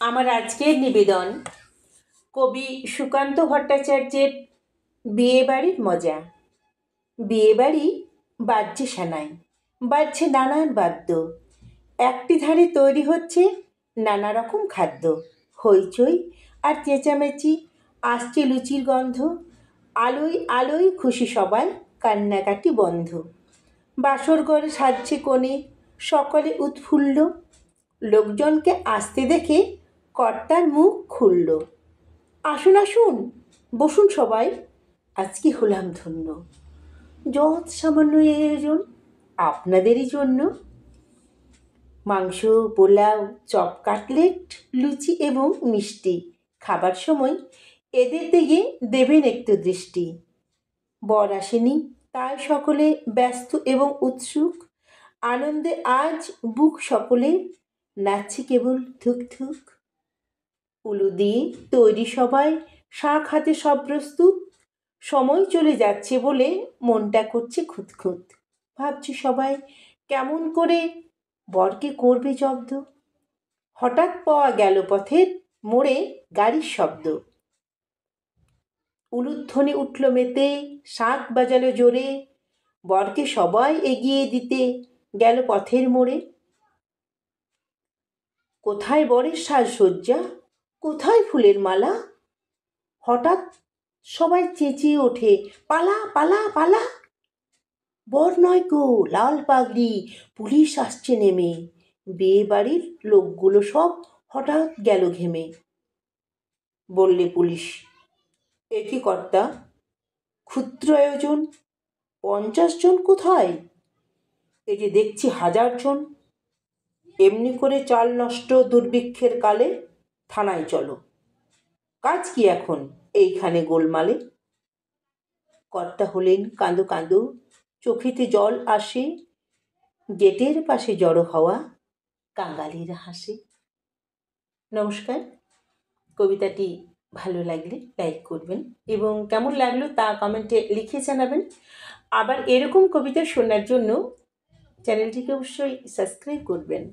আমার আজকের নিবেদন কবি সুকান্ত ভট্টাচার্যের বিয়েবাড়ির মজা। বিয়েবাড়ি বাজছে সানাই, বাজছে নানান বাদ্য, একটি ধারে তৈরি হচ্ছে নানা রকম খাদ্য। হইচই আর চেঁচামেচি, আসছে লুচির গন্ধ, আলোয় আলোয় খুশি সবাই, কান্নাকাটি বন্ধ। বাসর ঘরে সাজছে কোণে, সকলে উৎফুল্ল, লোকজনকে আসতে দেখে কর্তার মুখ খুলল। আসুন আসুন, বসুন সবাই, আজকে হলাম ধন্য, যত সামান্য আয়োজন আপনাদেরই জন্য। মাংস, পোলাও, চপ, কাটলেট, লুচি এবং মিষ্টি। খাবার সময় এদের দিকে দেবেন একটু দৃষ্টি। বর আসেনি, তাই সকলে ব্যস্ত এবং উৎসুক, আনন্দে আজ বুক সকলে নাচছে কেবল থুক থুক। উলু দিয়ে তৈরি সবাই, শাঁখ হাতে সব প্রস্তুত, সময় চলে যাচ্ছে বলে মনটা করছে খুঁতখুঁত। ভাবছে সবাই কেমন করে বরকে করবে জব্দ। হঠাৎ পাওয়া গেল পথের মোড়ে গাড়ির শব্দ, উলুধ্বনি উঠল মেতে, শাঁখ বাজালো জোরে, বরকে সবাই এগিয়ে দিতে গেল পথের মোড়ে। কোথায় বরের সাজসজ্জা, কোথায় ফুলের মালা? হঠাৎ সবাই চেঁচিয়ে ওঠে, পালা পালা পালা! বর নয় গো, লাল পাগড়ি, পুলিশ আসছে নেমে। বিয়ে বাড়ির লোকগুলো সব হঠাৎ গেল ঘেমে। বললে পুলিশ, এ কি কর্তা, ক্ষুদ্র আয়োজন, 50 জন কোথায়? এই যে দেখছি 1000 জন। এমনি করে চাল নষ্ট দুর্ভিক্ষের কালে, থানায় চলো। কাজ কি এখন এইখানে গোলমালে? কর্তা হলেন কাঁদো কাঁদো, চোখেতে জল আসে, গেটের পাশে জড়ো হওয়া কাঙালিরা হাসে। নমস্কার। কবিতাটি ভালো লাগলে লাইক করবেন এবং কেমন লাগলো তা কমেন্টে লিখে জানাবেন। আবার এরকম কবিতা শোনার জন্য চ্যানেলটিকে অবশ্যই সাবস্ক্রাইব করবেন।